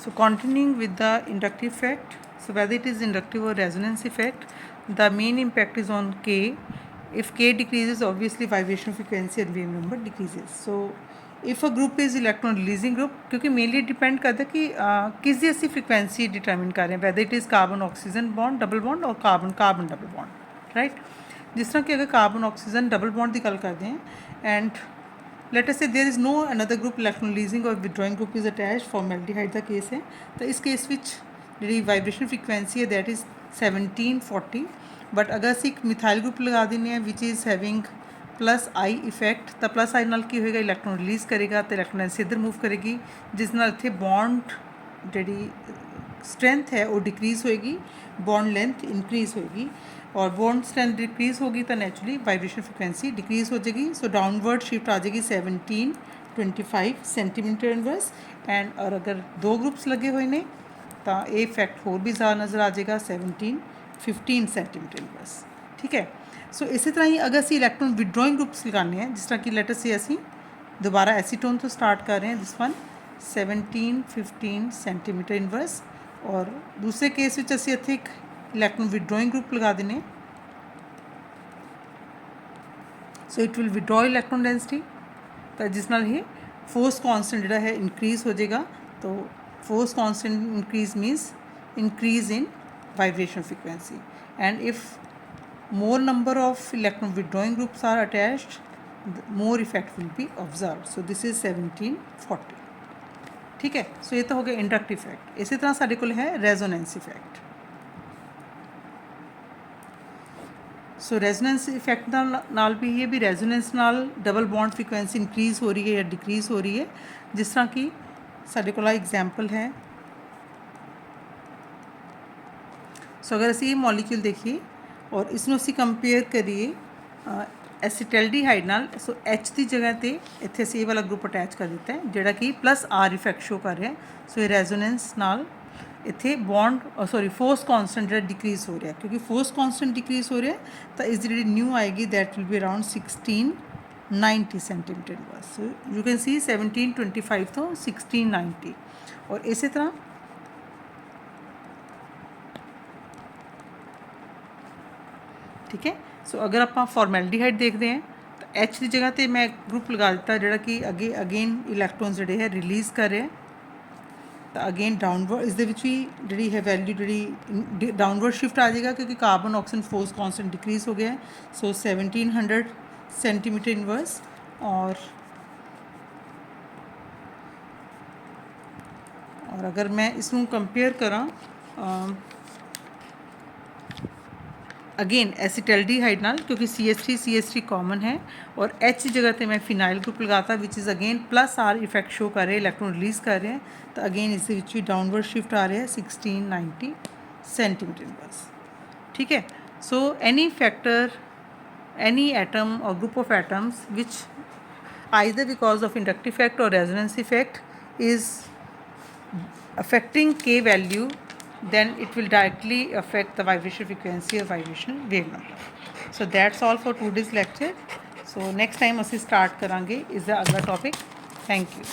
So continuing with the inductive effect, so whether it is inductive or resonance effect, the main impact is on K. If K decreases, obviously vibration frequency and wave number decreases. So if a group is electron releasing group, क्योंकि mainly depend करता है कि किस जैसी frequency determine कर रहे हैं, whether it is carbon oxygen bond double bond और carbon carbon double bond, right? जिस तरह कि अगर carbon oxygen double bond की गल करते हैं and let us say there is no another group electron releasing or withdrawing group is attached, formaldehyde का केस है, तो इस केस ਵਿੱਚ ਜਿਹੜੀ ਵਾਈਬ੍ਰੇਸ਼ਨ ਫ੍ਰੀਕੁਐਂਸੀ ਹੈ that is 1740, ਬਟ ਅਗਰ ਅਸੀਂ ਇੱਕ ਮਿਥਾਈਲ ਗਰੁੱਪ ਲਗਾ ਦਿੰਦੇ ਹਾਂ which is having plus I effect, ਤਾਂ ਪਲਸ ਆਈ ਨਾਲ ਕੀ ਹੋਏਗਾ, ਇਲੈਕਟ੍ਰੋਨ ਰਿਲੀਜ਼ ਕਰੇਗਾ ਤੇ ਇਲੈਕਟ੍ਰੋਨ ਡੈਂਸਿਟੀ ਇੱਧਰ ਮੂਵ ਕਰੇਗੀ, ਜਿਸ ਨਾਲ ਇੱਥੇ ਬੌਂਡ ਜਿਹੜੀ स्ट्रेंथ है वो डिक्रीज़ होएगी, बॉन्ड लेंथ इंक्रीज़ होएगी, और बॉन्ड स्ट्रेंथ डिक्रीज़ होगी तो नेचुरली वाइब्रेशन फ्रिक्वेंसी डिक्रीज़ हो जाएगी. सो डाउनवर्ड शिफ्ट आ जाएगी 1725 सेंटीमीटर इनवर्स. एंड और अगर दो ग्रुप्स लगे हुए ने तो ये इफैक्ट होर भी ज़्यादा नज़र आ जाएगा 1715 सेंटीमीटर इनवर्स. ठीक है. सो इसी तरह ही अगर असी इलैक्ट्रॉन विड्रॉइंग ग्रुप्स लगाने हैं, जिस तरह कि लेटर से असी दोबारा एसीटोन तो स्टार्ट कर रहे हैं, दिस वन 1715 सेंटीमीटर इनवर्स, और दूसरे केस ਵਿੱਚ ਅਸੀਂ ਇੱਥੇ ਇੱਕ ਇਲੈਕਟ੍ਰੋਨ ਵਿਡਰੋਇੰਗ ਗਰੁੱਪ ਲਗਾ ਦਿੰਨੇ. So it will withdraw electron density, ਤਾਂ ਜਿਸ ਨਾਲ ਇਹ ਫੋਰਸ ਕਾਂਸਟੈਂਟ ਜਿਹੜਾ ਹੈ ਇਨਕਰੀਜ਼ ਹੋ ਜਾਏਗਾ. ਤਾਂ force constant increase means increase in vibration frequency, and if more number of electron withdrawing groups are attached, more effect will be observed. So this is 1740. ठीक है. सो ये तो हो गया इंडक्टिव इफैक्ट. इसी तरह साढ़े कोल है रेजोनेंस इफैक्ट. सो रेजोनेंस इफैक्ट नाल भी ये भी रेजोनेंस नाल डबल बॉन्ड फ्रीक्वेंसी इंक्रीज़ हो रही है या डिक्रीज़ हो रही है. जिस तरह की साढ़े कोल एग्जाम्पल है. सो अगर असी ये मॉलिक्यूल देखिए और इसमें असी कंपेयर करिए एसिटल्डिहाइड नाल, सो एच की जगह पर इत्थे असी ये वाला ग्रुप अटैच कर दिता है जिहड़ा कि प्लस आर इफैक्ट शो कर रहा है. सो ये रेजोनेंस नाल इत्थे बॉन्ड सॉरी फोर्स कांस्टेंट जिहड़ा डिक्रीज़ हो रहा है, क्योंकि फोर्स कांस्टेंट डिक्रीज़ हो रहा है तो इसकी जिहड़ी न्यू आएगी that will be around 1690 centimetre inverse. So you can see 1725 तो 1690. और इसी तरह ठीक है. सो अगर आप फॉर्मैल्डिहाइड देखते हैं तो एच की जगह पर मैं ग्रुप लगा दिता जोड़ा कि अगेन इलैक्ट्रॉन जोड़े है रिलीज़ कर रहे हैं. तो अगेन डाउनवर्ड इस भी जी है वैल्यू जी डाउनवर्ड शिफ्ट आ जाएगा, क्योंकि carbon oxygen force constant decrease हो गया है. सो 1700 सेंटीमीटर इनवर्स. और अगर मैं इसमें कंपेयर करा अगेन एसिटल्डिहाइड नाल, क्योंकि CH3 कॉमन है, और H की जगह पे मैं फिनाइल ग्रुप लगाता which is again plus R effect show कर रहे हैं, इलैक्ट्रॉन रिलीज़ कर रहे हैं. तो अगेन इस भी डाउनवर्ड शिफ्ट आ रहा है 1690 सेंटीमीटर इनवर्स. ठीक है. So any factor any atom or group of atoms which either because of inductive effect or resonance effect is affecting K value, then it will directly affect the vibration frequency or vibration wave number. So that's all for today's lecture. So next time ਅਸੀਂ start ਕਰਾਂਗੇ is the other topic. Thank you.